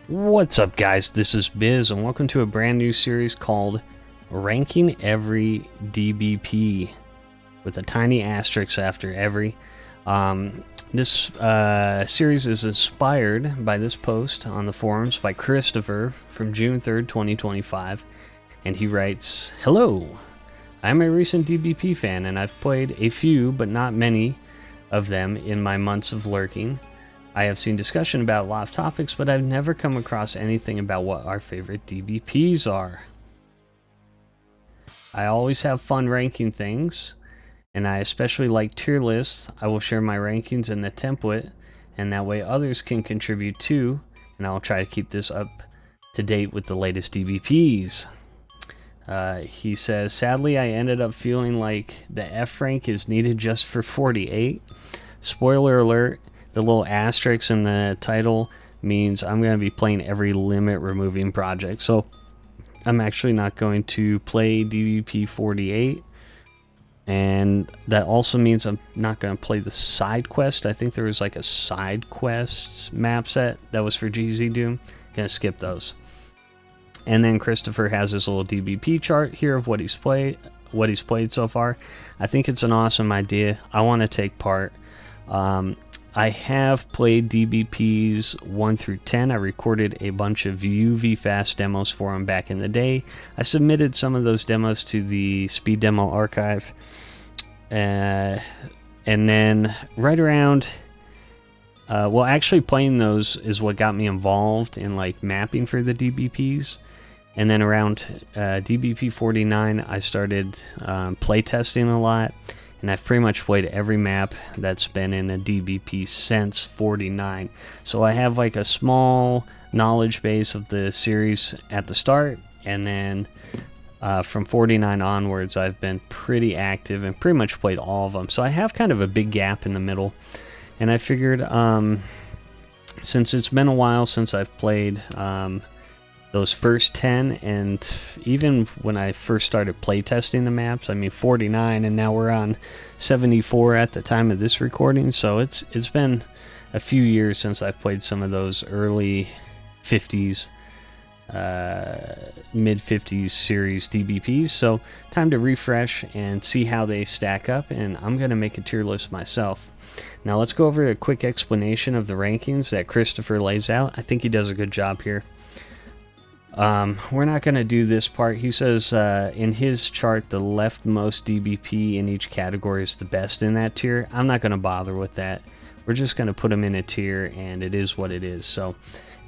What's up, guys? This is Biz, and welcome to a brand new series called Ranking Every DBP, with a tiny asterisk after every. This series is inspired by this post on the forums by Christopher from June 3rd, 2025, and he writes, "Hello, I'm a recent DBP fan, and I've played a few, but not many, of them in my months of lurking. I have seen discussion about a lot of topics, but I've never come across anything about what our favorite DBPs are. I always have fun ranking things, and I especially like tier lists. I will share my rankings in the template, and that way others can contribute too, and I'll try to keep this up to date with the latest DBPs." He says, "Sadly, I ended up feeling like the F rank is needed just for 48. Spoiler alert, the little asterisk in the title means I'm going to be playing every limit removing project. So I'm actually not going to play DBP 48. And that also means I'm not going to play the side quest. I think there was like a side quests map set that was for GZ Doom. Going to skip those." And then Christopher has his little DBP chart here of what he's played so far. I think it's an awesome idea. I want to take part. I have played DBPs 1 through 10. I recorded a bunch of UV fast demos for him back in the day. I submitted some of those demos to the speed demo archive. And then right around, actually playing those is what got me involved in like mapping for the DBPs. And then around DBP 49, I started playtesting a lot. And I've pretty much played every map that's been in a DBP since 49. So I have like a small knowledge base of the series at the start. And then from 49 onwards, I've been pretty active and pretty much played all of them. So I have kind of a big gap in the middle. And I figured since it's been a while since I've played those first 10, and even when I first started playtesting the maps, I mean 49, and now we're on 74 at the time of this recording, so it's been a few years since I've played some of those early 50s, mid 50s series DBPs, so time to refresh and see how they stack up, and I'm going to make a tier list myself. Now let's go over a quick explanation of the rankings that Christopher lays out. I think he does a good job here. We're not going to do this part. He says in his chart the leftmost DBP in each category is the best in that tier. I'm not going to bother with that. We're just going to put them in a tier, and it is what it is. So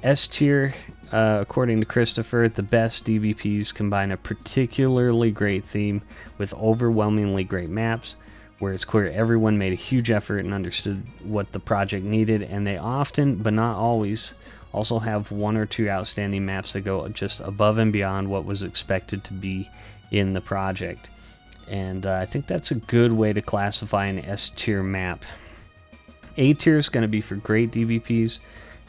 S tier, according to Christopher, the best DBPs combine a particularly great theme with overwhelmingly great maps, where it's clear everyone made a huge effort and understood what the project needed, and they often, but not always, also have one or two outstanding maps that go just above and beyond what was expected to be in the project. And I think that's a good way to classify an S tier map. A tier is going to be for great DBPs,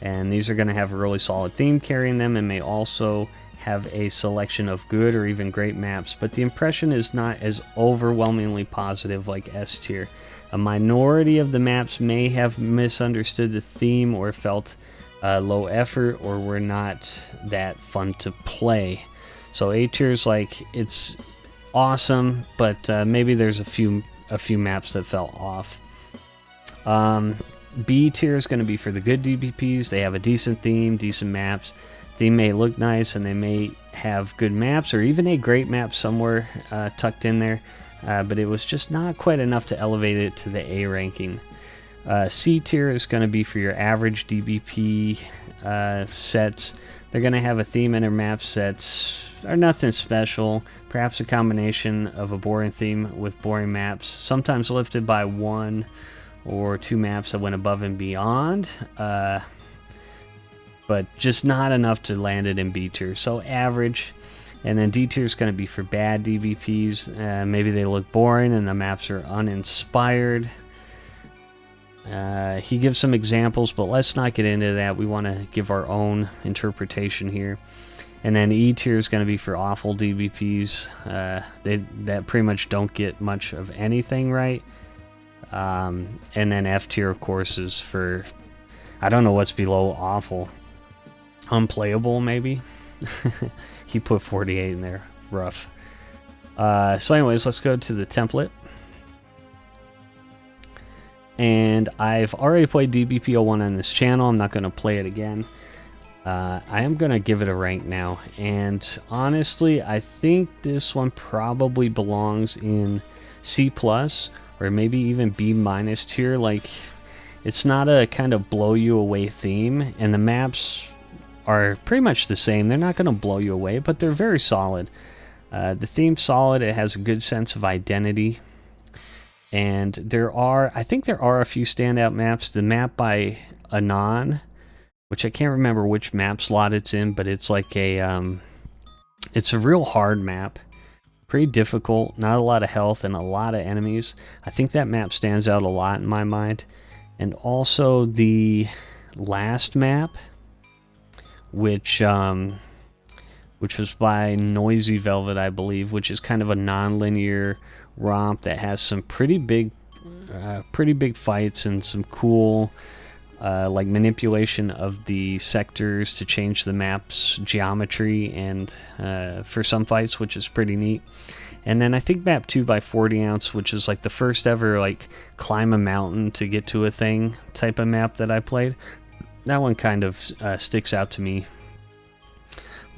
and these are going to have a really solid theme carrying them and may also have a selection of good or even great maps, but the impression is not as overwhelmingly positive like S tier. A minority of the maps may have misunderstood the theme or felt low effort or were not that fun to play. So A tier is like, it's awesome, but maybe there's a few maps that fell off. B tier is going to be for the good DBPs. They have a decent theme, decent maps. Theme may look nice, and they may have good maps or even a great map somewhere tucked in there, but it was just not quite enough to elevate it to the A ranking. C tier is going to be for your average DBP sets. They're going to have a theme, and their map sets are nothing special. Perhaps a combination of a boring theme with boring maps, sometimes lifted by one or two maps that went above and beyond, but just not enough to land it in B tier. So average. And then D tier is going to be for bad DBPs. Maybe they look boring and the maps are uninspired. He gives some examples, but let's not get into that. We want to give our own interpretation here. And then E tier is going to be for awful DBPs. That pretty much don't get much of anything right. And then F tier, of course, is for, I don't know what's below awful. unplayable, maybe. He put 48 in there. Rough. So anyways, let's go to the template. And I've already played DBP01 on this channel. I'm not going to play it again. I am going to give it a rank now. And honestly, I think this one probably belongs in C+, or maybe even B- tier. Like, it's not a kind of blow you away theme, and the maps are pretty much the same. They're not going to blow you away, but they're very solid. The theme's solid. It has a good sense of identity. And I think there are a few standout maps. The map by Anon, which I can't remember which map slot it's in, but it's like it's a real hard map. Pretty difficult, not a lot of health and a lot of enemies. I think that map stands out a lot in my mind. And also the last map, which was by Noisy Velvet, I believe, which is kind of a non-linear romp that has some pretty big fights and some cool like manipulation of the sectors to change the map's geometry and for some fights, which is pretty neat. And then I think map 2 by 40 ounce, which is like the first ever like climb a mountain to get to a thing type of map that I played. That one kind of sticks out to me.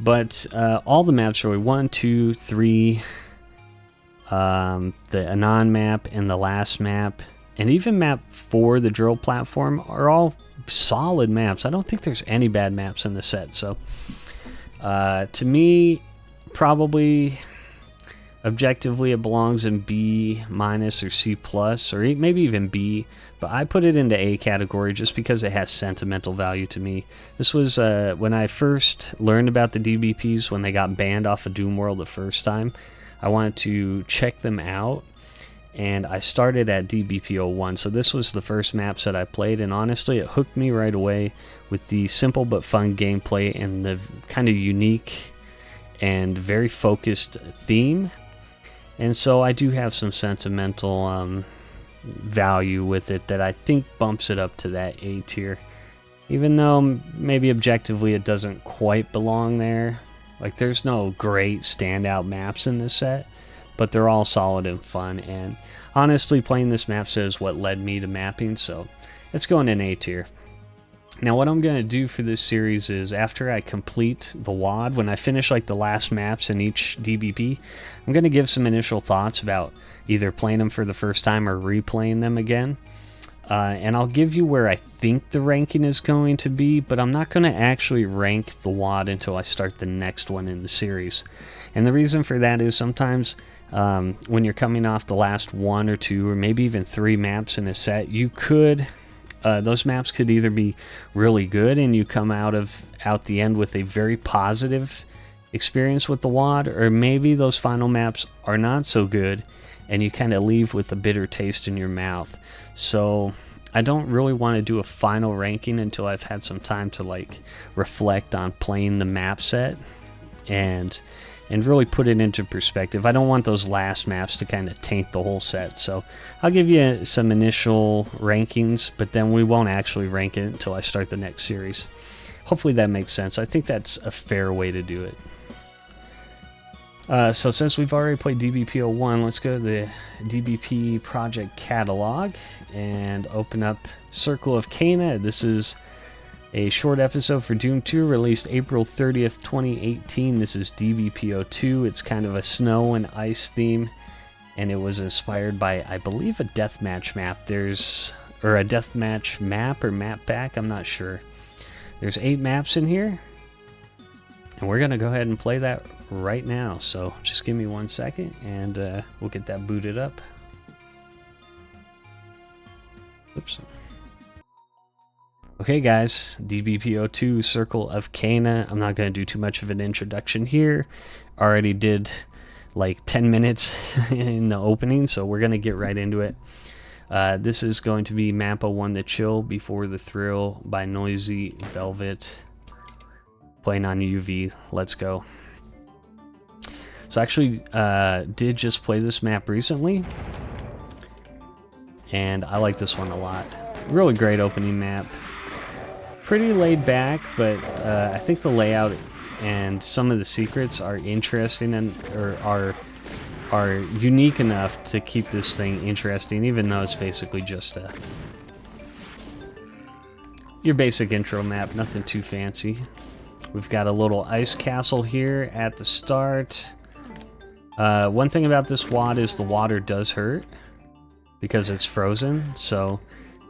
But all the maps really, 1, 2, 3, the Anon map and the last map, and even map 4, the drill platform, are all solid maps. I don't think there's any bad maps in the set. So to me, probably objectively it belongs in B- or C+, or maybe even B, but I put it into A category just because it has sentimental value to me. This was when I first learned about the DBPs, when they got banned off of Doom World the first time. I wanted to check them out, and I started at DBP01, so this was the first maps that I played, and honestly it hooked me right away with the simple but fun gameplay and the kind of unique and very focused theme. And so I do have some sentimental value with it that I think bumps it up to that A tier, even though maybe objectively it doesn't quite belong there. Like, there's no great standout maps in this set, but they're all solid and fun, and honestly playing this map set is what led me to mapping, so it's going in A tier. Now what I'm going to do for this series is, after I complete the WAD, when I finish like the last maps in each DBP, I'm going to give some initial thoughts about either playing them for the first time or replaying them again. And I'll give you where I think the ranking is going to be, but I'm not going to actually rank the WAD until I start the next one in the series. And the reason for that is sometimes when you're coming off the last 1 or 2 or maybe even 3 maps in a set, you could... those maps could either be really good and you come out the end with a very positive experience with the WAD, or maybe those final maps are not so good and you kind of leave with a bitter taste in your mouth. So I don't really want to do a final ranking until I've had some time to like reflect on playing the map set and really put it into perspective. I don't want those last maps to kind of taint the whole set. So I'll give you some initial rankings, but then we won't actually rank it until I start the next series. Hopefully that makes sense. I think that's a fair way to do it. So since we've already played DBP01, let's go to the DBP project catalog and open up Circle of Caina. This is a short episode for Doom 2, released April 30th, 2018. This is DBP02. It's kind of a snow and ice theme, and it was inspired by, I believe, a deathmatch map. Or a deathmatch map or map pack, I'm not sure. There's 8 maps in here, and we're going to go ahead and play that right now. So just give me 1 second, and we'll get that booted up. Oops. Okay guys, DBP02, Circle of Caina. I'm not going to do too much of an introduction here. Already did like 10 minutes in the opening, so we're going to get right into it. This is going to be Mappa 1 The Chill Before the Thrill by Noisy Velvet. Playing on UV. Let's go. So I actually did just play this map recently, and I like this one a lot. Really great opening map. pretty laid back, but I think the layout and some of the secrets are interesting and are unique enough to keep this thing interesting, even though it's basically just your basic intro map, nothing too fancy. We've got a little ice castle here at the start. One thing about this wad is the water does hurt because it's frozen, so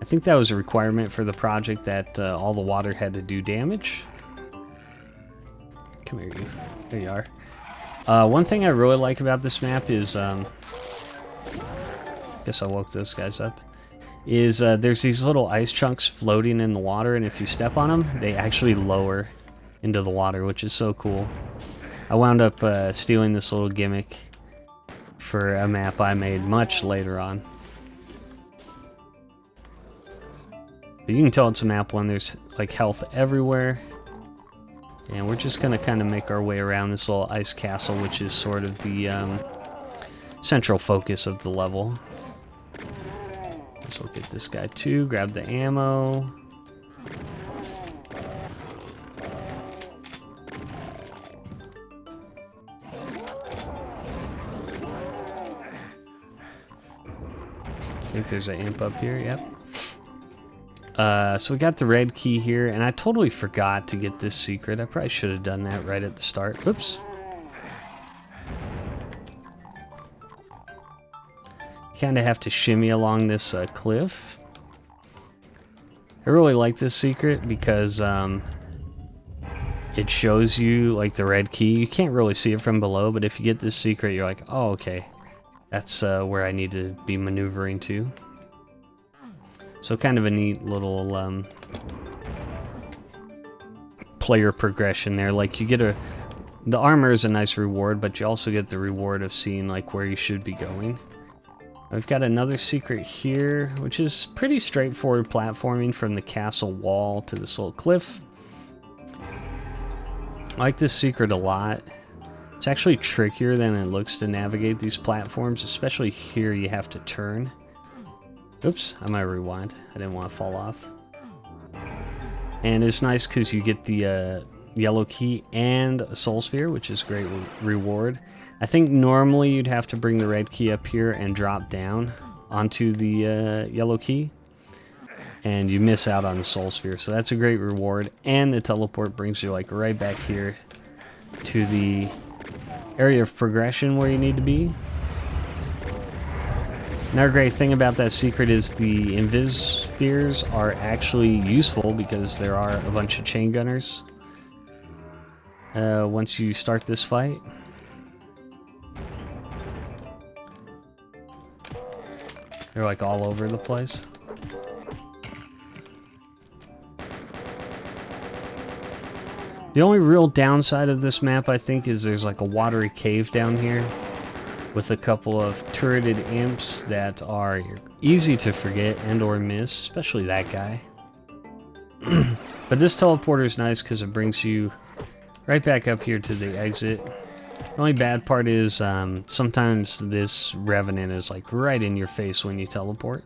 I think that was a requirement for the project that all the water had to do damage. Come here, you. There you are. One thing I really like about this map is, guess I woke those guys up, is there's these little ice chunks floating in the water, and if you step on them, they actually lower into the water, which is so cool. I wound up stealing this little gimmick for a map I made much later on. But you can tell it's a map when there's like health everywhere. And we're just gonna kind of make our way around this little ice castle, which is sort of the central focus of the level. So we'll get this guy too, grab the ammo. I think there's an imp up here, yep. So we got the red key here, and I totally forgot to get this secret. I probably should have done that right at the start. Oops. Kind of have to shimmy along this cliff. I really like this secret because it shows you like the red key. You can't really see it from below, but if you get this secret, you're like, oh, okay. That's where I need to be maneuvering to. So kind of a neat little player progression there. Like you get the armor is a nice reward, but you also get the reward of seeing like where you should be going. I've got another secret here, which is pretty straightforward platforming from the castle wall to this little cliff. I like this secret a lot. It's actually trickier than it looks to navigate these platforms, especially here you have to turn. Oops, I might rewind. I didn't want to fall off. And it's nice because you get the yellow key and a soul sphere, which is a great reward. I think normally you'd have to bring the red key up here and drop down onto the yellow key. And you miss out on the soul sphere, so that's a great reward. And the teleport brings you like right back here to the area of progression where you need to be. Another great thing about that secret is the invis spheres are actually useful because there are a bunch of chain gunners once you start this fight. They're like all over the place. The only real downside of this map, I think, is there's like a watery cave down here with a couple of turreted imps that are easy to forget and or miss, especially that guy. But this teleporter is nice because it brings you right back up here to the exit. The only bad part is sometimes this revenant is like right in your face when you teleport.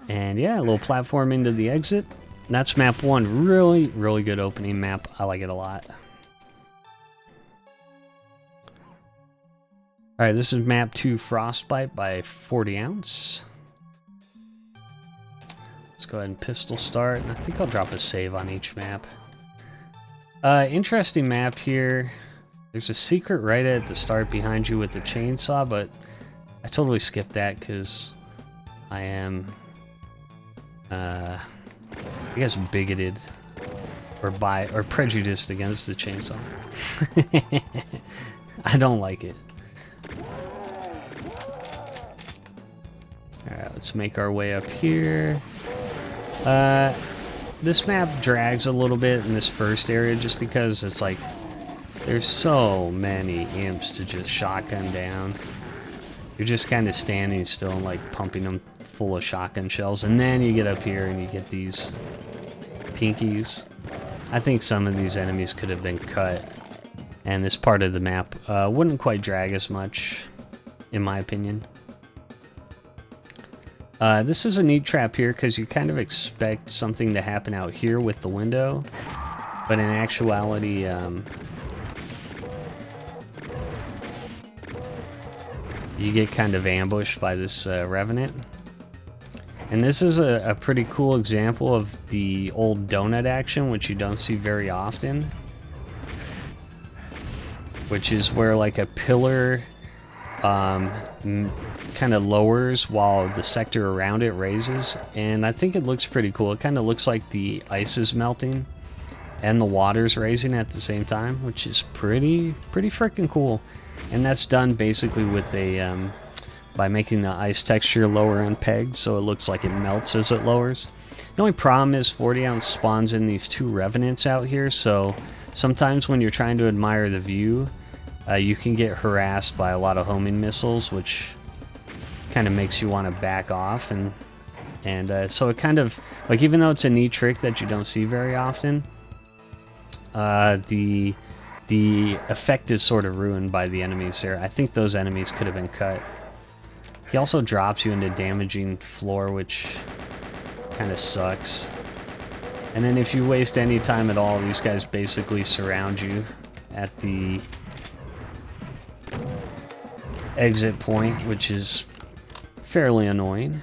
And yeah, a little platform into the exit. That's map 1. Really, really good opening map. I like it a lot. Alright, this is map 2, Frostbite by 40 ounce. Let's go ahead and pistol start, and I think I'll drop a save on each map. Interesting map here. There's a secret right at the start behind you with the chainsaw, but I totally skipped that because I am, I guess, bigoted or prejudiced against the chainsaw. I don't like it. Alright, let's make our way up here. This map drags a little bit in this first area just because it's like there's so many imps to just shotgun down. You're just kind of standing still and like pumping them full of shotgun shells, and then you get up here and you get these pinkies. I think some of these enemies could have been cut, and this part of the map wouldn't quite drag as much, in my opinion. This is a neat trap here because you kind of expect something to happen out here with the window, but in actuality, you get kind of ambushed by this Revenant. And this is a pretty cool example of the old donut action, which you don't see very often. Which is where like a pillar kind of lowers while the sector around it raises. And I think it looks pretty cool. It kind of looks like the ice is melting and the water's raising at the same time, which is pretty freaking cool. And that's done basically with a by making the ice texture lower unpegged, so it looks like it melts as it lowers. The only problem is 40 ounce spawns in these two Revenants out here, so sometimes when you're trying to admire the view, you can get harassed by a lot of homing missiles, which kind of makes you want to back off, and so it kind of, like, even though it's a neat trick that you don't see very often, the effect is sort of ruined by the enemies there. I think those enemies could have been cut. He also drops you into damaging floor, which kind of sucks. And then if you waste any time at all, these guys basically surround you at the exit point, which is fairly annoying.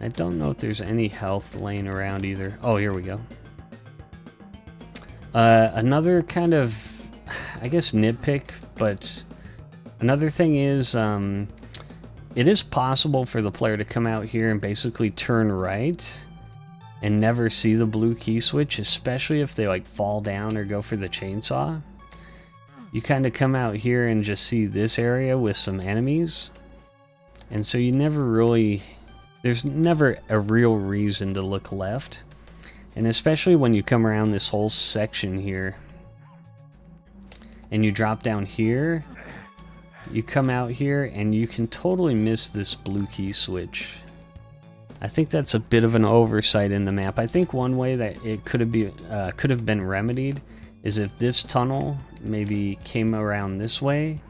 I don't know if there's any health laying around either. Oh, here we go. Another kind of, I guess, nitpick, but another thing is, it is possible for the player to come out here and basically turn right and never see the blue key switch, especially if they like fall down or go for the chainsaw. You kind of come out here and just see this area with some enemies, and so you never really, there's never a real reason to look left. And especially when you come around this whole section here and you drop down here, you come out here and you can totally miss this blue key switch. I think that's a bit of an oversight in the map. I think one way that it could have been remedied is if this tunnel maybe came around this way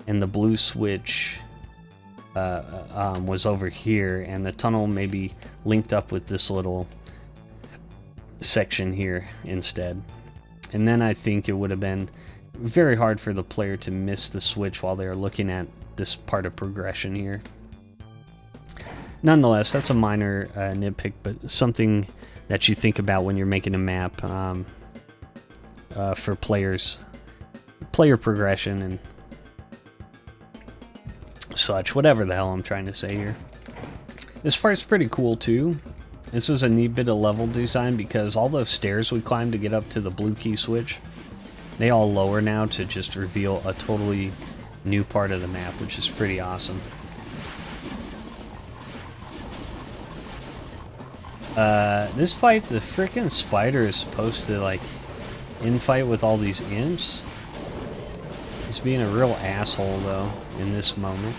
and the blue switch was over here, and the tunnel maybe linked up with this little section here instead. And then I think it would have been very hard for the player to miss the switch while they're looking at this part of progression here. Nonetheless, that's a minor nitpick, but something that you think about when you're making a map for player progression and such, whatever the hell I'm trying to say here. This part's pretty cool too. This is a neat bit of level design because all those stairs we climbed to get up to the blue key switch, they all lower now to just reveal a totally new part of the map, which is pretty awesome. This fight, the frickin' spider is supposed to like infight with all these imps. He's being a real asshole though in this moment.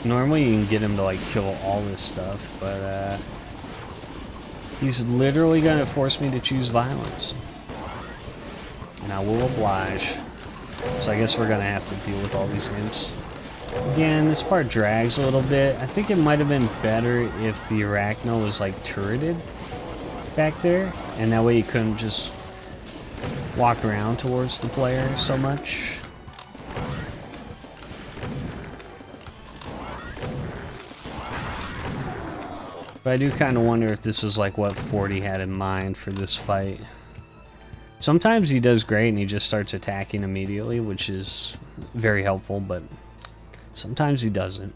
Normally you can get him to like kill all this stuff, but he's literally going to force me to choose violence. And I will oblige. So I guess we're going to have to deal with all these imps. Again, this part drags a little bit. I think it might have been better if the Arachno was like turreted back there. And that way you couldn't just walk around towards the player so much. But I do kind of wonder if this is like what 40 had in mind for this fight. Sometimes he does great and he just starts attacking immediately, which is very helpful, but sometimes he doesn't.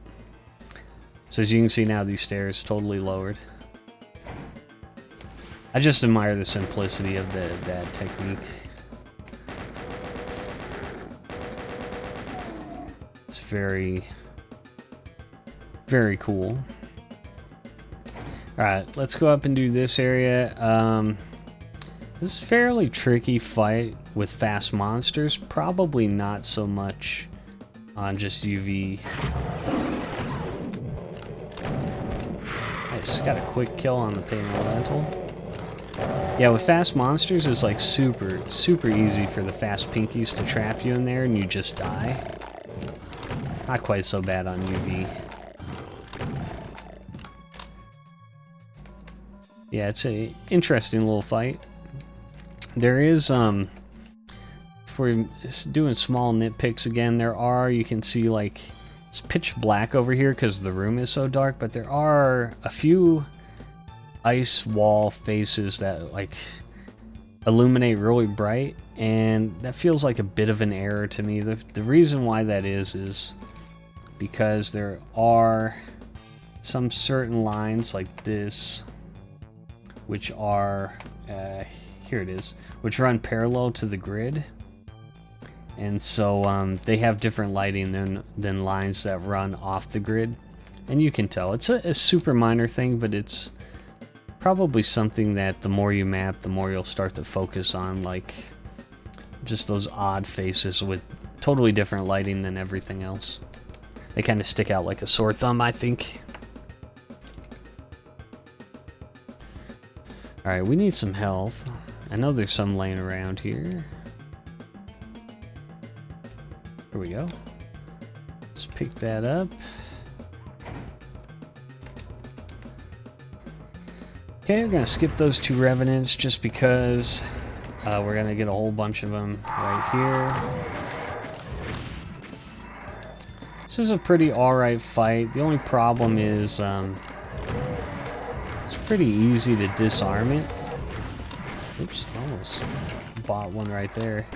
So as you can see now, these stairs totally lowered. I just admire the simplicity of that technique. It's very, very cool. Alright, let's go up and do this area. This is a fairly tricky fight with fast monsters. Probably not so much on just UV. Nice, got a quick kill on the Pain Elemental. Yeah, with fast monsters, it's like super easy for the fast pinkies to trap you in there and you just die. Not quite so bad on UV. Yeah, it's a interesting little fight. There is, for doing small nitpicks again, there are, you can see like, it's pitch black over here because the room is so dark, but there are a few ice wall faces that like illuminate really bright, and that feels like a bit of an error to me. The reason why that is because there are some certain lines like this, which are, here it is, which run parallel to the grid. And so they have different lighting than lines that run off the grid. And you can tell. It's a super minor thing, but it's probably something that the more you map, the more you'll start to focus on, like just those odd faces with totally different lighting than everything else. They kind of stick out like a sore thumb, I think. Alright, we need some health. I know there's some laying around here. Here we go. Let's pick that up. Okay, we're gonna skip those 2 revenants just because we're gonna get a whole bunch of them right here. This is a pretty alright fight. The only problem is it's pretty easy to disarm it. Oops, almost bought one right there.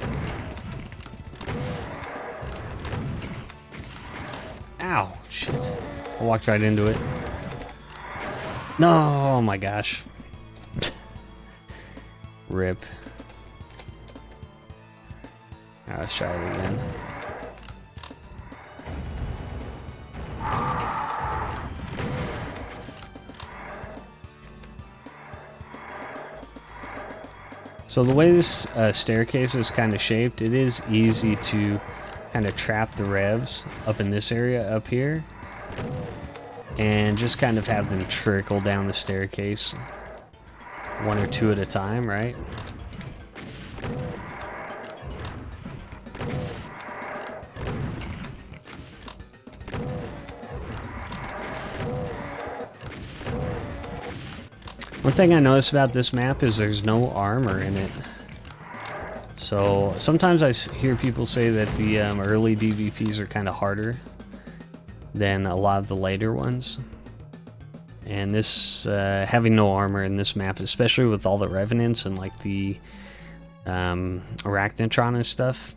Ow, shit. I walked right into it. No, oh my gosh. Rip. Alright, let's try it again. So the way this staircase is kind of shaped, it is easy to kind of trap the revs up in this area up here and just kind of have them trickle down the staircase 1 or 2 at a time, right? One thing I noticed about this map is there's no armor in it. So sometimes I hear people say that the early DBPs are kind of harder than a lot of the later ones. And this, having no armor in this map, especially with all the revenants and like the arachnotron and stuff,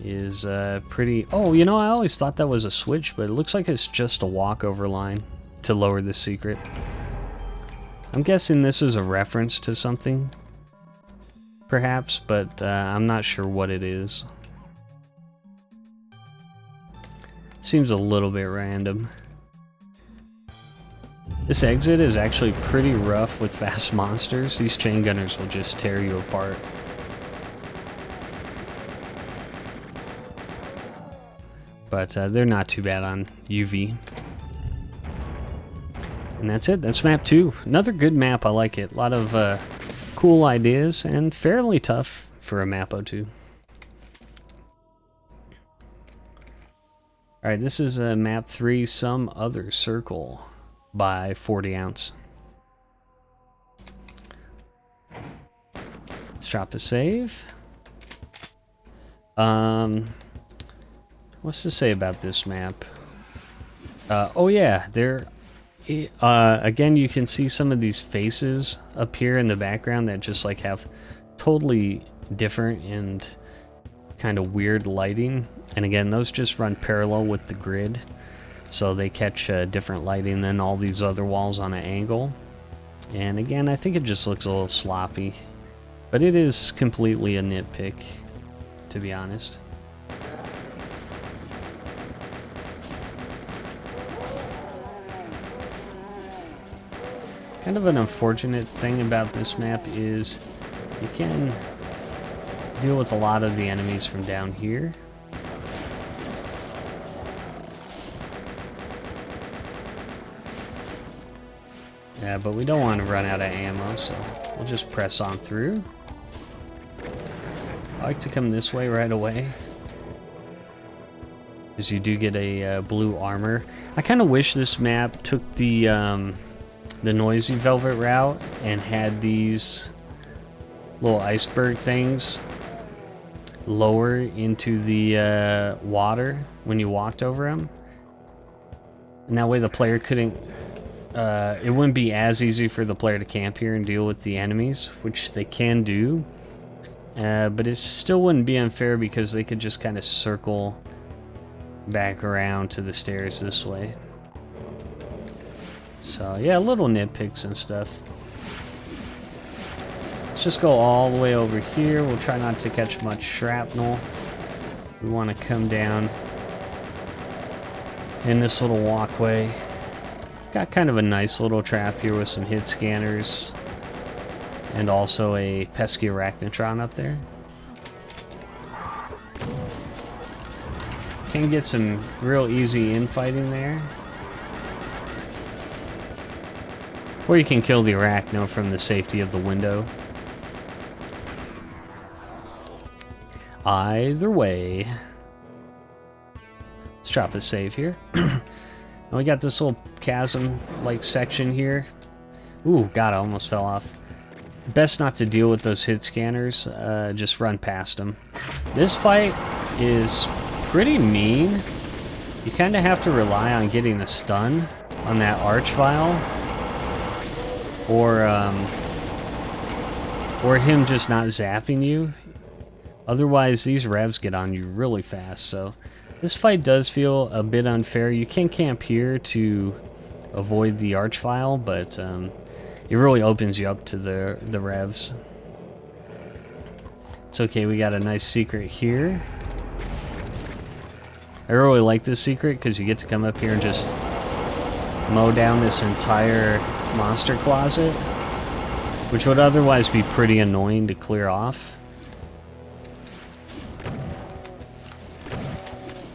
is pretty... Oh, you know, I always thought that was a switch, but it looks like it's just a walkover line to lower the secret. I'm guessing this is a reference to something, perhaps, but I'm not sure what it is. Seems a little bit random. This exit is actually pretty rough with fast monsters. These chain gunners will just tear you apart. But they're not too bad on UV. And that's it. That's map 2. Another good map. I like it. A lot of cool ideas and fairly tough for a map 02. Alright, this is map 3, Some Other Circle by 40 Ounce. Let's drop a save. What's to say about this map? Oh yeah, again, you can see some of these faces up here in the background that just like have totally different and kind of weird lighting. And again, those just run parallel with the grid, so they catch different lighting than all these other walls on an angle. And again, I think it just looks a little sloppy, but it is completely a nitpick, to be honest. Kind of an unfortunate thing about this map is you can deal with a lot of the enemies from down here. Yeah, but we don't want to run out of ammo, so we'll just press on through. I like to come this way right away. because you do get a blue armor. I kind of wish this map took the noisy velvet route and had these little iceberg things lower into the water when you walked over them, and that way the player couldn't it wouldn't be as easy for the player to camp here and deal with the enemies, which they can do, but it still wouldn't be unfair because they could just kind of circle back around to the stairs this way. So yeah, little nitpicks and stuff. Let's just go all the way over here. We'll try not to catch much shrapnel. We want to come down in this little walkway. Got kind of a nice little trap here with some hit scanners and also a pesky arachnotron up there. Can get some real easy infighting there. Or you can kill the arachno from the safety of the window. Either way. Let's drop a save here. And we got this little chasm-like section here. Ooh, God, I almost fell off. Best not to deal with those hit scanners. Just run past them. This fight is pretty mean. You kind of have to rely on getting a stun on that arch vial. Or him just not zapping you. Otherwise, these revs get on you really fast, so this fight does feel a bit unfair. You can camp here to avoid the arch vial, but it really opens you up to the revs. It's okay, we got a nice secret here. I really like this secret because you get to come up here and just mow down this entire monster closet, which would otherwise be pretty annoying to clear off.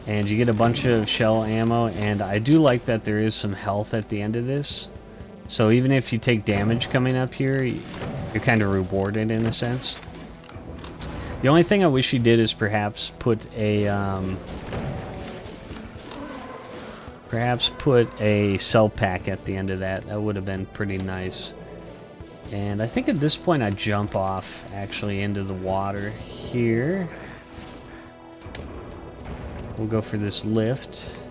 And you get a bunch of shell ammo, and I do like that there is some health at the end of this. So even if you take damage coming up here, you're kind of rewarded in a sense. The only thing I wish you did is perhaps put a cell pack at the end of that. That would have been pretty nice. And I think at this point I jump off actually into the water here. We'll go for this lift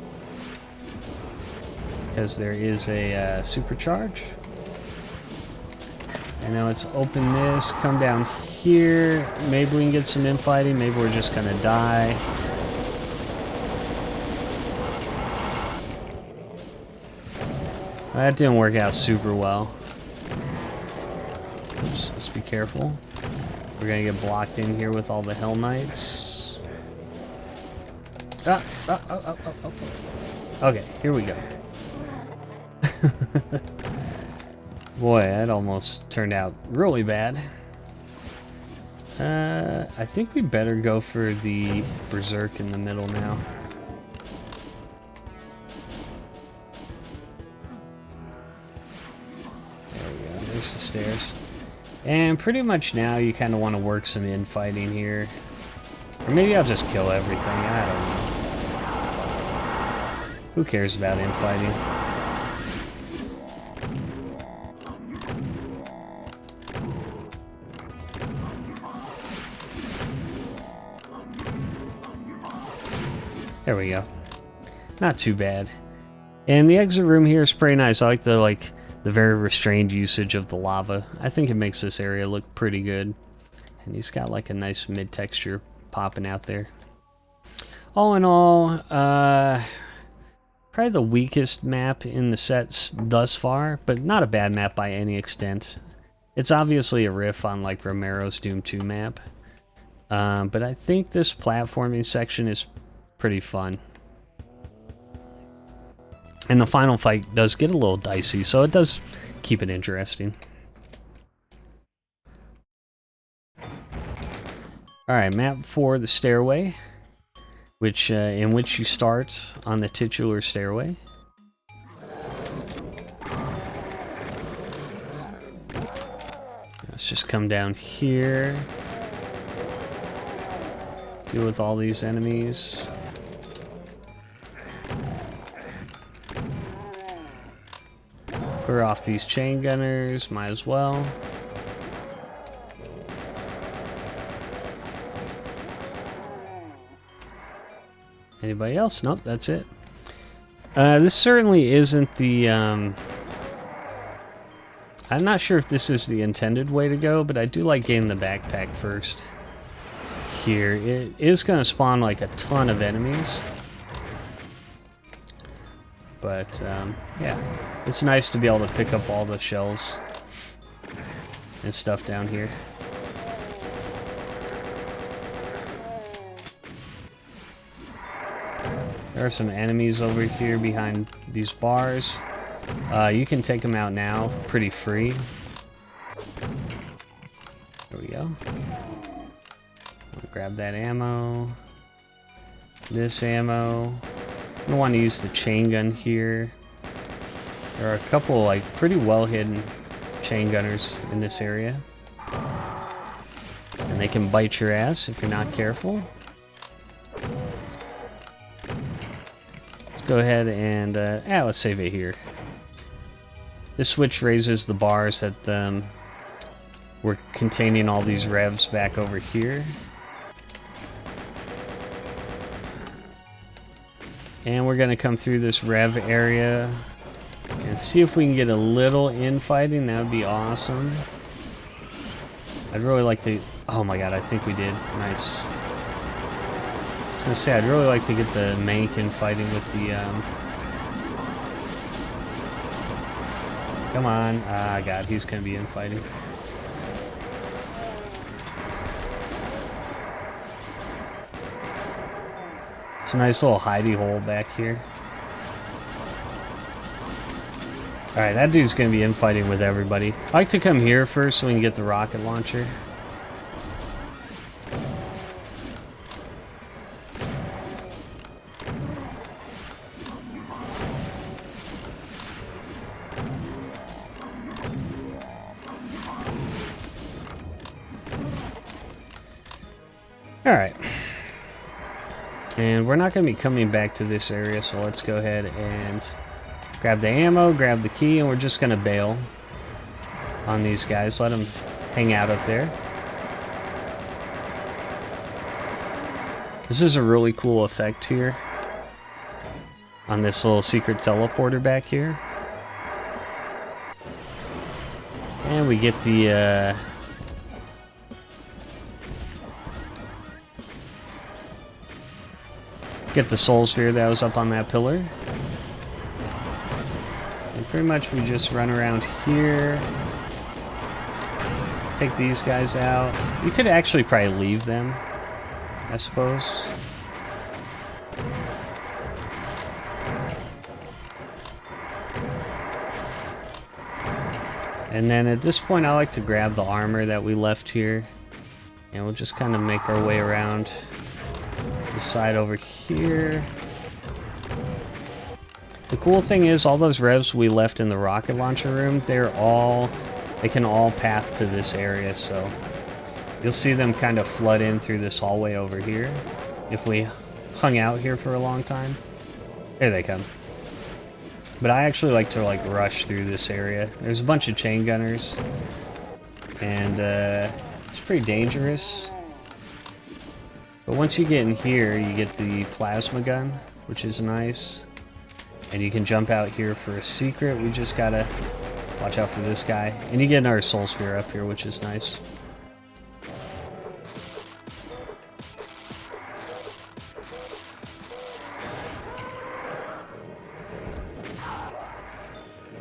because there is a supercharge. And now let's open this, come down here. Maybe we can get some infighting. Maybe we're just gonna die. That didn't work out super well. Oops, let's be careful. We're gonna get blocked in here with all the Hell Knights. Okay, here we go. Boy, that almost turned out really bad. I think we better go for the Berserk in the middle now. There we go, there's the stairs. And pretty much now you kind of want to work some infighting here. Or maybe I'll just kill everything, I don't know. Who cares about infighting? There we go. Not too bad. And the exit room here is pretty nice. I like the very restrained usage of the lava. I think it makes this area look pretty good. And he's got like a nice mid texture popping out there. All in all, probably the weakest map in the sets thus far, but not a bad map by any extent. It's obviously a riff on like Romero's Doom 2 map. But I think this platforming section is pretty fun. And the final fight does get a little dicey, so it does keep it interesting. Alright, map 4, the stairway, which in which you start on the titular stairway. Let's just come down here. Deal with all these enemies. Clear off these chain gunners, might as well. Anybody else? Nope, that's it. This certainly isn't the, I'm not sure if this is the intended way to go, but I do like getting the backpack first. Here, it is going to spawn like a ton of enemies. But, yeah, it's nice to be able to pick up all the shells and stuff down here. There are some enemies over here behind these bars. You can take them out now, pretty free. There we go. I'll grab that ammo. This ammo. I don't want to use the chain gun here. There are a couple like pretty well hidden chain gunners in this area. And they can bite your ass if you're not careful. Go ahead and let's save it here. This switch raises the bars that were containing all these revs back over here. And we're gonna come through this rev area and see if we can get a little infighting. That would be awesome. I'd really like to. Oh my god, I think we did. Nice. I was gonna say, I'd really like to get the mank infighting with the, Come on. Ah, god, he's gonna be infighting. It's a nice little hidey hole back here. Alright, that dude's gonna be infighting with everybody. I like to come here first so we can get the rocket launcher. Alright. And we're not going to be coming back to this area, so let's go ahead and grab the ammo, grab the key, and we're just going to bail on these guys. Let them hang out up there. This is a really cool effect here on this little secret teleporter back here. And we get the soul sphere that was up on that pillar. And pretty much we just run around here. Take these guys out. You could actually probably leave them, I suppose. And then at this point I like to grab the armor that we left here. And we'll just kind of make our way around the side over here. The cool thing is all those revs we left in the rocket launcher room, they can all path to this area, so you'll see them kind of flood in through this hallway over here if we hung out here for a long time. There they come. But I actually like to like rush through this area. There's a bunch of chain gunners and it's pretty dangerous. But once you get in here, you get the plasma gun, which is nice. And you can jump out here for a secret. We just gotta watch out for this guy. And you get another soul sphere up here, which is nice.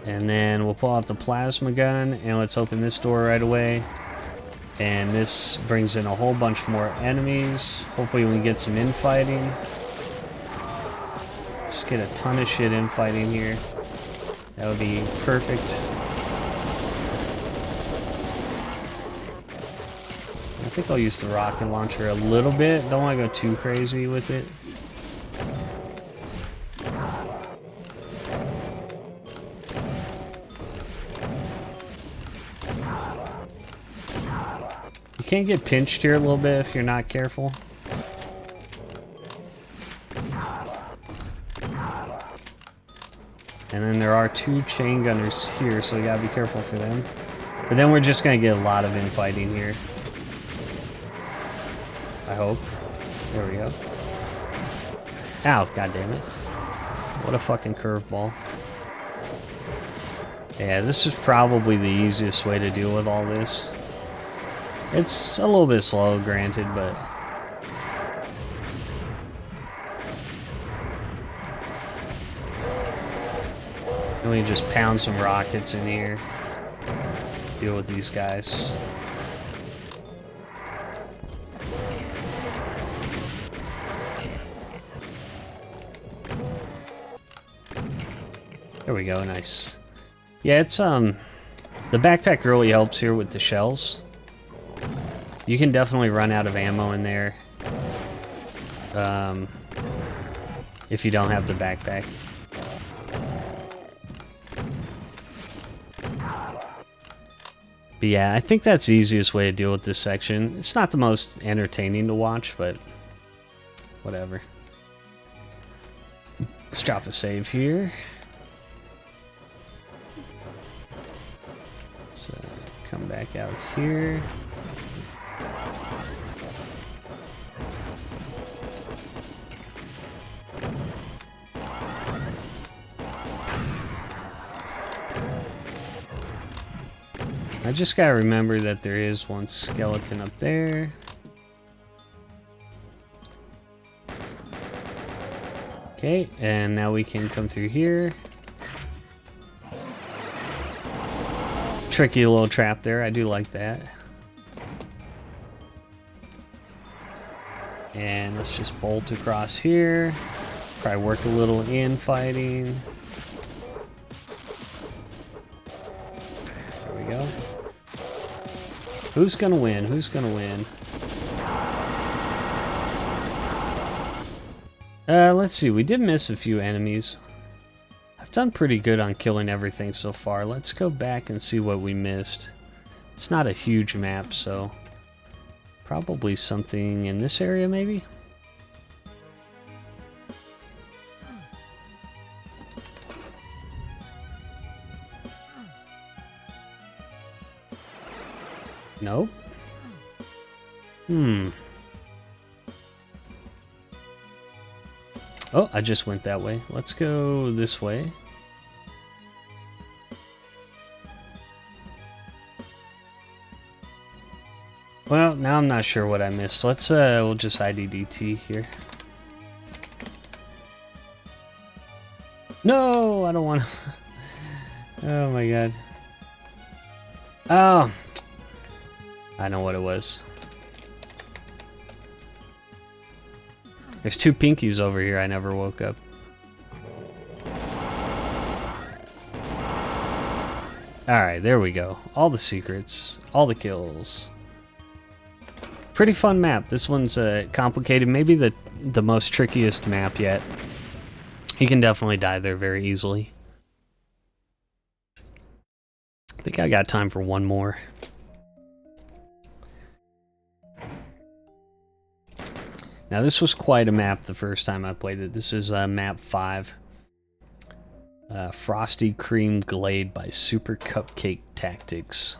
And then we'll pull out the plasma gun, and let's open this door right away. And this brings in a whole bunch more enemies. Hopefully we can get some infighting. Just get a ton of shit infighting here. That would be perfect. I think I'll use the rocket launcher a little bit. Don't want to go too crazy with it. You can get pinched here a little bit if you're not careful. And then there are 2 chain gunners here, so you gotta be careful for them. But then we're just gonna get a lot of infighting here. I hope. There we go. Ow, god damn it. What a fucking curveball. Yeah, this is probably the easiest way to deal with all this. It's a little bit slow, granted, but... And we just pound some rockets in here. Deal with these guys. There we go, nice. Yeah, it's, the backpack really helps here with the shells. You can definitely run out of ammo in there. If you don't have the backpack. But yeah, I think that's the easiest way to deal with this section. It's not the most entertaining to watch, but whatever. Let's drop a save here. So come back out here. I just gotta remember that there is one skeleton up there. Okay, and now we can come through here. Tricky little trap there, I do like that. And let's just bolt across here. Probably work a little infighting. There we go. Who's gonna win? Who's gonna win? Let's see. We did miss a few enemies. I've done pretty good on killing everything so far. Let's go back and see what we missed. It's not a huge map, so probably something in this area, maybe? Nope. Oh, I just went that way. Let's go this way. Well, now I'm not sure what I missed. Let's we'll just IDDT here. No, I don't want to. Oh my god. Oh, I know what it was. There's 2 pinkies over here. I never woke up. Alright, there we go. All the secrets. All the kills. Pretty fun map. This one's complicated. Maybe the most trickiest map yet. You can definitely die there very easily. I think I got time for one more. Now this was quite a map the first time I played it. This is map 5. Frosty Cream Glade by Super Cupcake Tactics.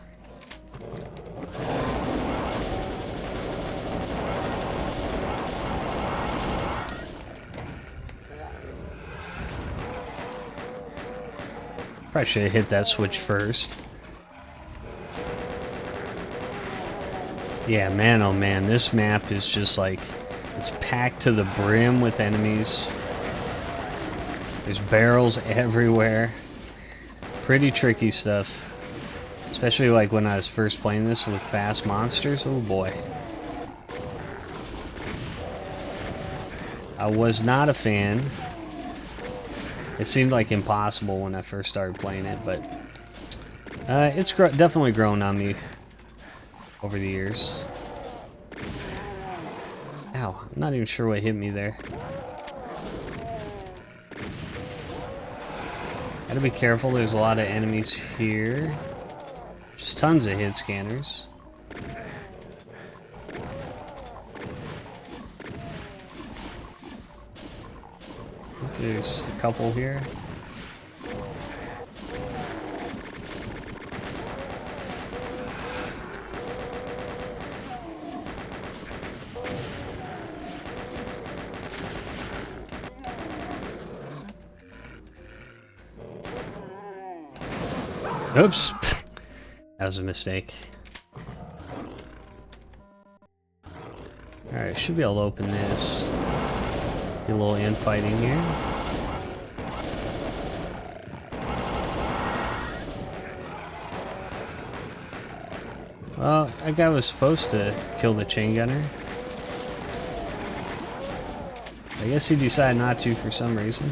Probably should have hit that switch first. Yeah, man, oh man, this map is just like... It's packed to the brim with enemies. There's barrels everywhere. Pretty tricky stuff. Especially like when I was first playing this with fast monsters. Oh boy. I was not a fan. It seemed like impossible when I first started playing it, but it's definitely grown on me over the years. Ow, I'm not even sure what hit me there. Gotta be careful, there's a lot of enemies here. Just tons of hit scanners. There's a couple here. Oops. That was a mistake. Alright, should be able to open this. Get a little infighting here. Well, that guy was supposed to kill the chain gunner. I guess he decided not to for some reason.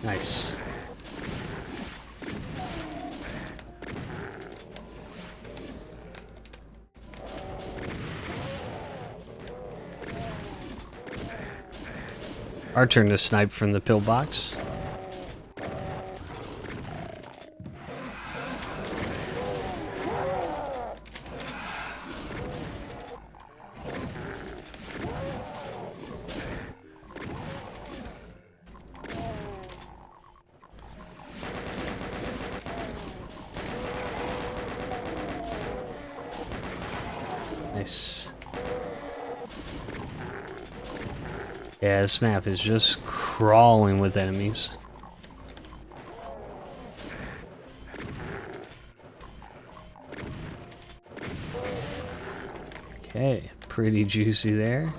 Nice. Our turn to snipe from the pillbox. Nice. Yeah, this map is just crawling with enemies. Okay, pretty juicy there.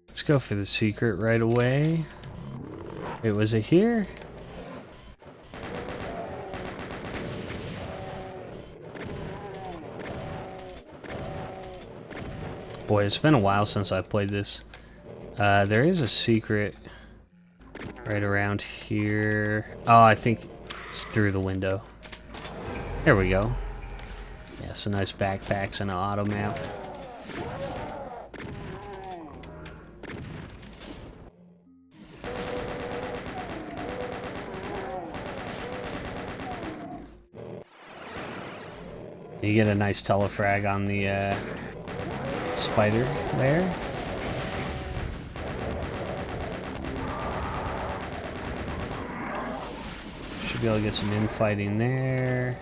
Let's go for the secret right away. Wait, was it here? Boy, it's been a while since I played this. There is a secret right around here. Oh, I think it's through the window. There we go. Yeah, some nice backpacks and an auto map. You get a nice telefrag on the spider there. Should be able to get some infighting there.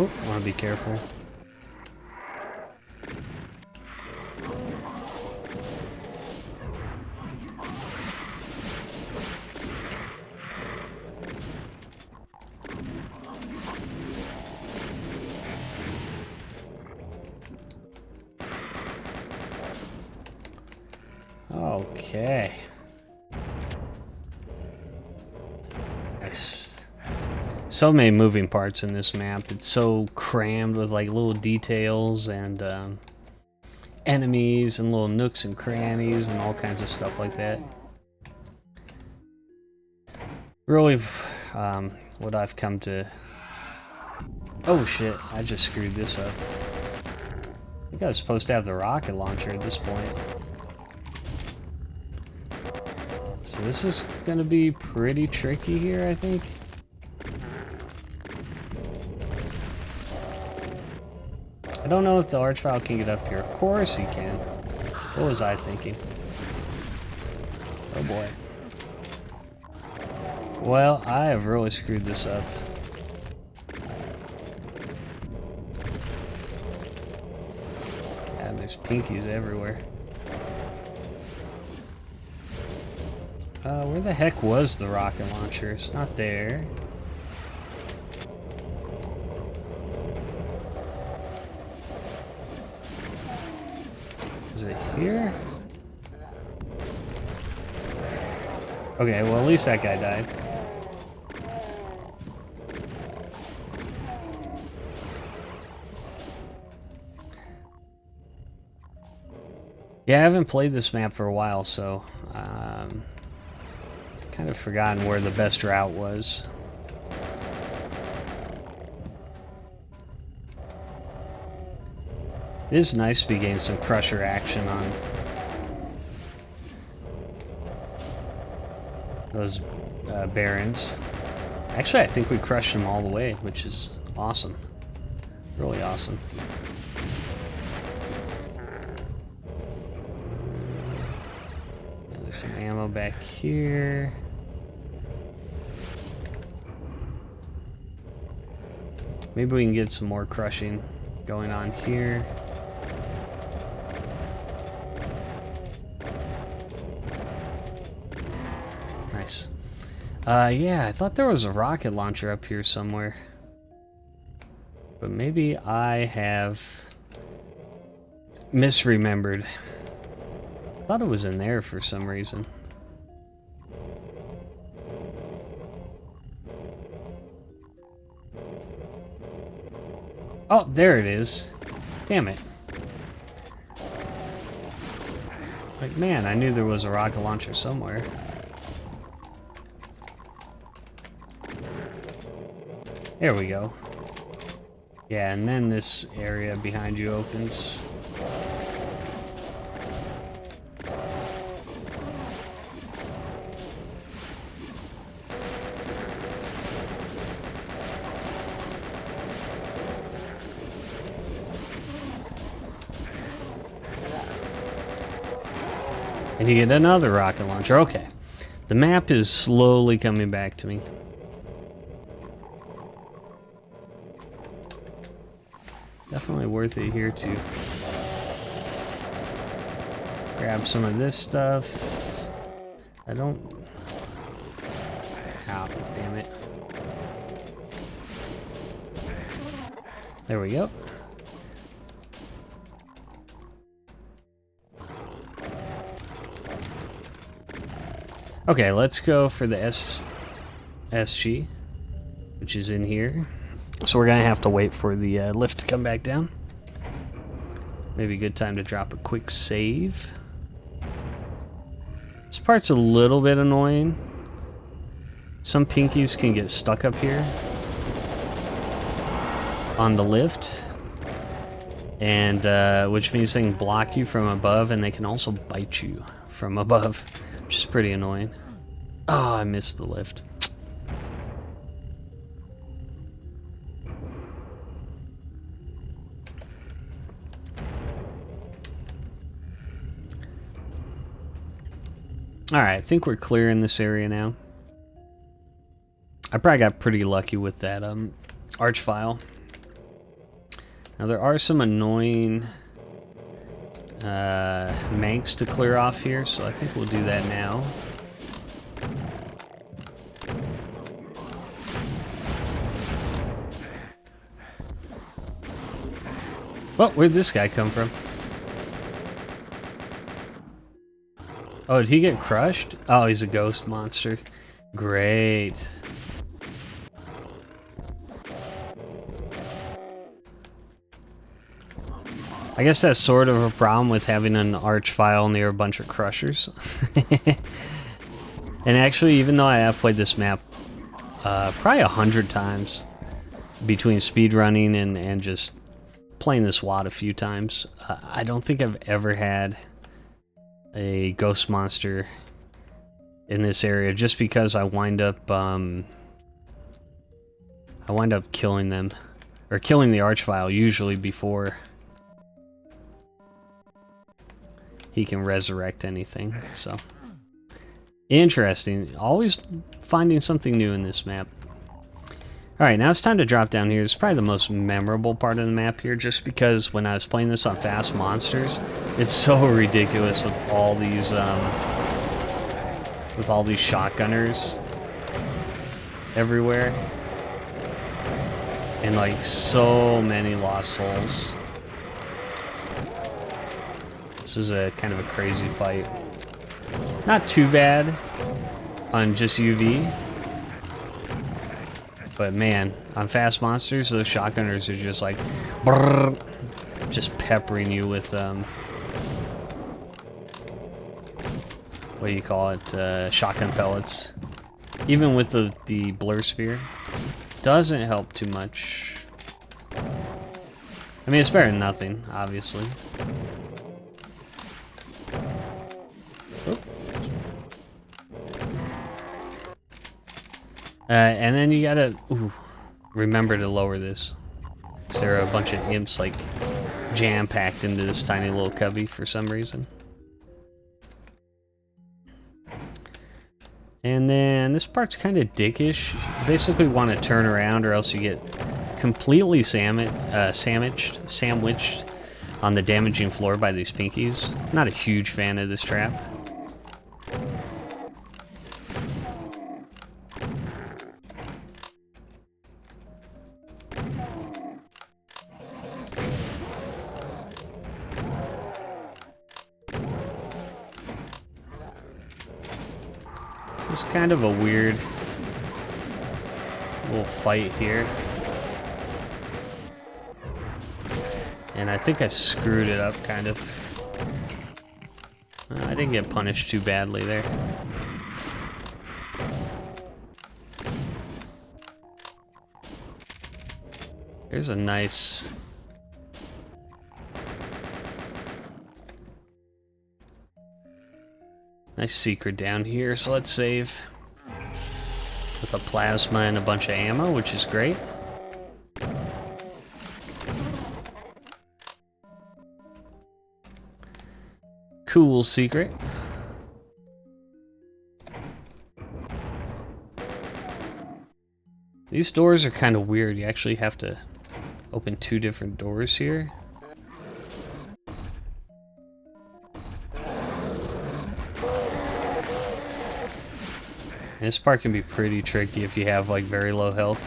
Oh, want to be careful. Okay. Nice. So many moving parts in this map. It's so crammed with like little details and enemies and little nooks and crannies and all kinds of stuff like that. Really, what I've come to... Oh shit, I just screwed this up. I think I was supposed to have the rocket launcher at this point. So this is gonna be pretty tricky here, I think. I don't know if the Archvile can get up here. Of course he can. What was I thinking? Oh boy. Well, I have really screwed this up. And there's pinkies everywhere. Where the heck was the rocket launcher? It's not there. Is it here? Okay, well at least that guy died. Yeah, I haven't played this map for a while, so kind of forgotten where the best route was. It is nice to be getting some crusher action on those barons. Actually, I think we crushed them all the way, which is Awesome. Really awesome. There's some ammo back here. Maybe we can get some more crushing going on here. Nice. Yeah, I thought there was a rocket launcher up here somewhere. But maybe I have misremembered. I thought it was in there for some reason. Oh, there it is. Damn it. Like, man, I knew there was a rocket launcher somewhere. There we go. Yeah, and then this area behind you opens. And you get another rocket launcher. Okay. The map is slowly coming back to me. Definitely worth it here to grab some of this stuff. I don't... Ow, damn it. There we go. Okay, let's go for the SG, which is in here. So we're gonna have to wait for the lift to come back down. Maybe a good time to drop a quick save. This part's a little bit annoying. Some pinkies can get stuck up here on the lift, and which means they can block you from above, and they can also bite you from above, which is pretty annoying. Oh, I missed the lift. Alright, I think we're clear in this area now. I probably got pretty lucky with that arch file. Now there are some annoying manks to clear off here, so I think we'll do that now. Oh, where'd this guy come from? Oh, did he get crushed? Oh, he's a ghost monster. Great. I guess that's sort of a problem with having an arch file near a bunch of crushers. And actually, even though I have played this map probably 100 times between speedrunning and just playing this WAD a few times, I don't think I've ever had a ghost monster in this area, just because I wind up killing them, or killing the arch file usually before he can resurrect anything. So interesting. Always finding something new in this map. Alright, now it's time to drop down here. It's probably the most memorable part of the map here, just because when I was playing this on Fast Monsters, it's so ridiculous with all these shotgunners everywhere. And like so many lost souls. This is a kind of a crazy fight. Not too bad on just UV. But man, on Fast Monsters, those shotgunners are just like, brrr, just peppering you with, what do you call it, shotgun pellets. Even with the blur sphere, doesn't help too much. I mean, it's better than nothing, obviously. And then you gotta, ooh, remember to lower this. 'Cause there are a bunch of imps like jam-packed into this tiny little cubby for some reason. And then this part's kind of dickish. You basically want to turn around or else you get completely sandwiched on the damaging floor by these pinkies. Not a huge fan of this trap. It's kind of a weird little fight here. And I think I screwed it up, kind of. I didn't get punished too badly there. There's a nice... nice secret down here, so let's save. With a plasma and a bunch of ammo, which is great. Cool secret. These doors are kind of weird. You actually have to open 2 different doors here. And this part can be pretty tricky if you have like very low health.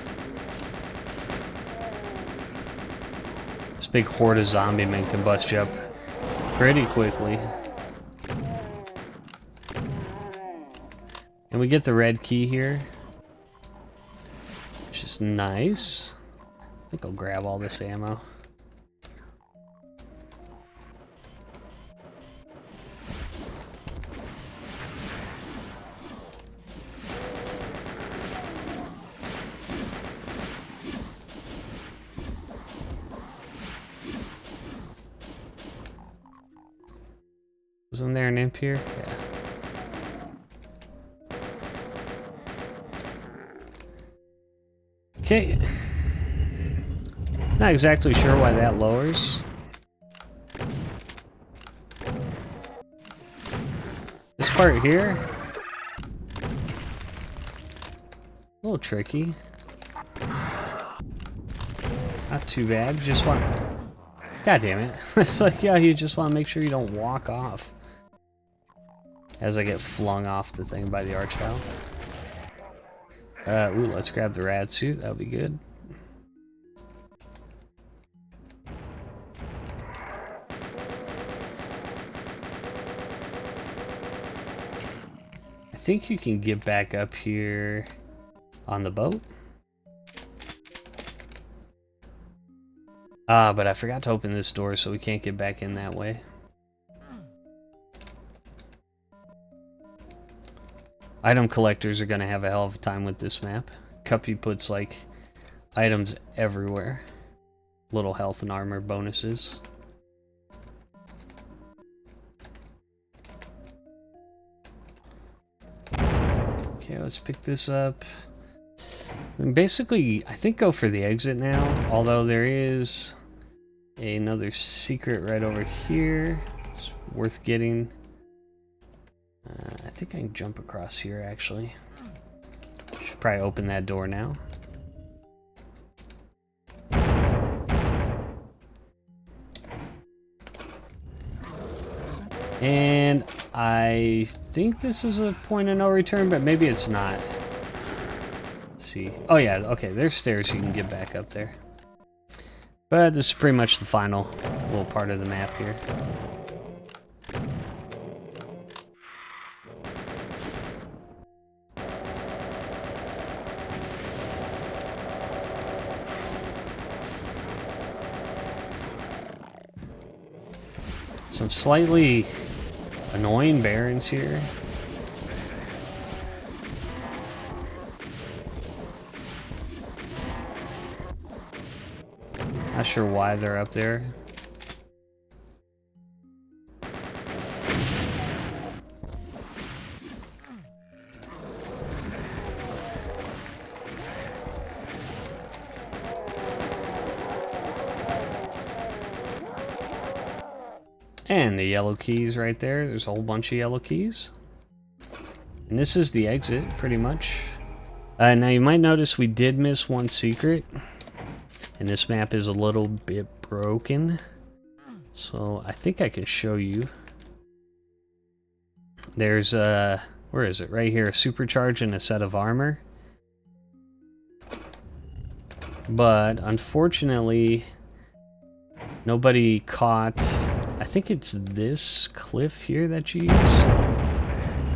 This big horde of zombie men can bust you up pretty quickly. And we get the red key here, which is nice. I think I'll grab all this ammo. Wasn't there an imp here? Yeah. Okay. Not exactly sure why that lowers. This part here, a little tricky. Not too bad. Just want... God damn it. It's like, yeah, you just want to make sure you don't walk off. As I get flung off the thing by the archvile. Ooh, let's grab the rad suit. That'll be good. I think you can get back up here on the boat. Ah, but I forgot to open this door, so we can't get back in that way. Item collectors are gonna have a hell of a time with this map. Cuppy puts like items everywhere. Little health and armor bonuses. Okay, let's pick this up. And basically, I think go for the exit now, although there is another secret right over here. It's worth getting. I think I can jump across here, actually. Should probably open that door now. And I think this is a point of no return, but maybe it's not. Let's see. Oh yeah, okay, there's stairs you can get back up there. But this is pretty much the final little part of the map here. Some slightly annoying barons here. Not sure why they're up there. And the yellow keys right there. There's a whole bunch of yellow keys. And this is the exit, pretty much. Now you might notice we did miss one secret. And this map is a little bit broken. So I think I can show you. There's where is it? Right here, a supercharge and a set of armor. But unfortunately, nobody caught, I think it's this cliff here that you use.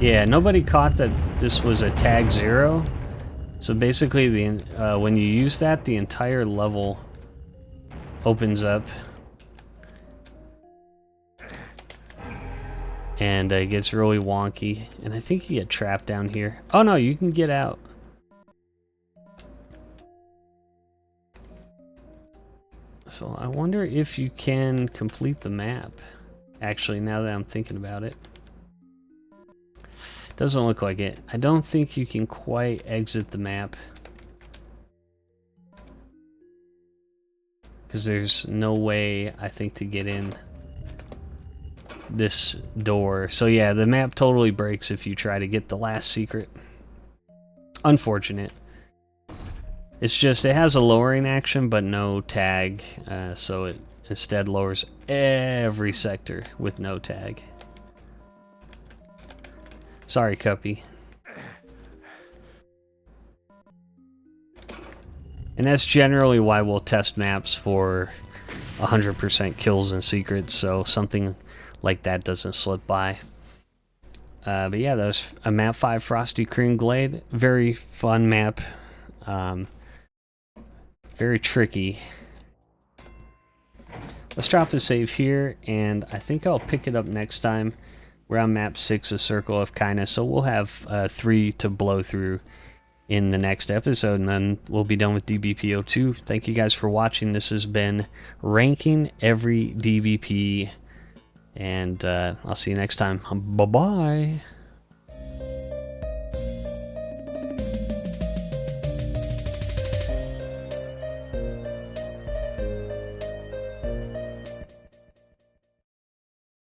Yeah, nobody caught that this was a tag 0. So basically, when you use that, the entire level opens up. And it gets really wonky. And I think you get trapped down here. Oh no, you can get out. So I wonder if you can complete the map. Actually, now that I'm thinking about it. Doesn't look like it. I don't think you can quite exit the map. Because there's no way, I think, to get in this door. So yeah, the map totally breaks if you try to get the last secret. Unfortunate. It's just, it has a lowering action but no tag, so it instead lowers every sector with no tag. Sorry, Cuppy. And that's generally why we'll test maps for 100% kills and secrets, so something like that doesn't slip by. But yeah, that was a map 5 Frosty Cream Glade. Very fun map. Very tricky. Let's drop a save here, and I think I'll pick it up next time. We're on map 6, a Circle of Caina, so we'll have 3 to blow through in the next episode, and then we'll be done with DBP02. Thank you guys for watching. This has been Ranking Every DBP, and I'll see you next time. Bye-bye.